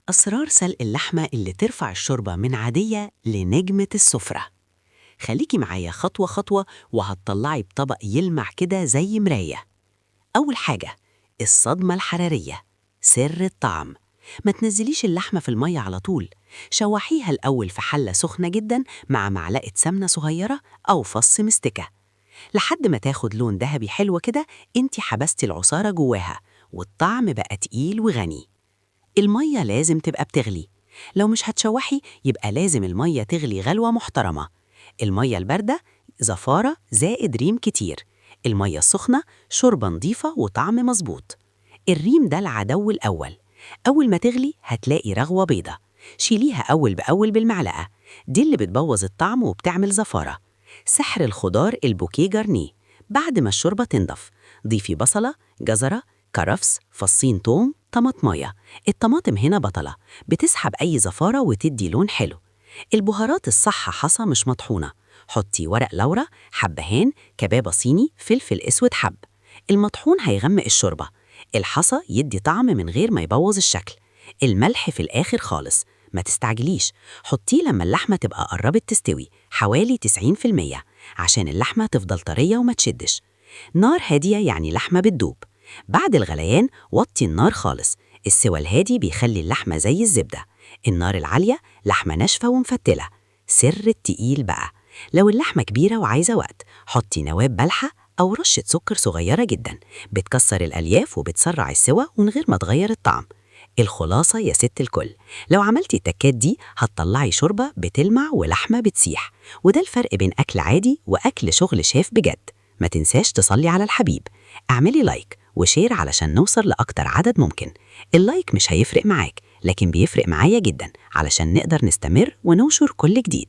أسرار سلق اللحمة اللي ترفع الشوربة من عادية لنجمة السفرة. خليكي معايا خطوة خطوة وهتطلعي بطبق يلمع كده زي مراية. أول حاجة، الصدمة الحرارية، سر الطعم. ما تنزليش اللحمة في المية على طول، شوحيها الأول في حلة سخنة جدا مع معلقة سمنة صغيرة أو فص مستكة لحد ما تاخد لون ذهبي حلو كده. انتي حبستي العصارة جواها والطعم بقى تقيل وغني. المية لازم تبقى بتغلي، لو مش هتشوحي يبقى لازم المية تغلي غلوة محترمة. المية الباردة زفارة زائد ريم كتير، المية السخنة شوربة نظيفة وطعم مظبوط. الريم ده العدو الأول، أول ما تغلي هتلاقي رغوة بيضة، شيليها أول بأول بالمعلقة، دي اللي بتبوظ الطعم وبتعمل زفارة. سحر الخضار البوكيه جارنيه، بعد ما الشوربة تنضف ضيفي بصلة، جزرة، كرفس، فصين توم، طماطمايه. الطماطم هنا بطلة، بتسحب أي زفارة وتدي لون حلو. البهارات الصح حصى مش مطحونة، حطي ورق لورا، حبهان، كبابة صيني، فلفل أسود حب. المطحون هيغمق الشوربة، الحصى يدي طعم من غير ما يبوظ الشكل. الملح في الآخر خالص، ما تستعجليش، حطيه لما اللحمة تبقى قربت تستوي حوالي 90% عشان اللحمة تفضل طرية وما تشدش. نار هادية يعني لحمة بتدوب. بعد الغليان وطي النار خالص، السوى الهادي بيخلي اللحمة زي الزبدة، النار العالية لحمة ناشفة ومفتلة. سر التقيل بقى، لو اللحمة كبيرة وعايزة وقت حطي نواب بلحة أو رشة سكر صغيرة جدا، بتكسر الألياف وبتسرع السوى ومن غير ما تغير الطعم. الخلاصة يا ست الكل، لو عملتي التكات دي هتطلعي شوربة بتلمع ولحمة بتسيح، وده الفرق بين أكل عادي وأكل شغل شيف بجد. ما تنساش تصلي على الحبيب، اعملي لايك وشير علشان نوصل لأكتر عدد ممكن. اللايك مش هيفرق معاك لكن بيفرق معايا جدا علشان نقدر نستمر وننشر كل جديد.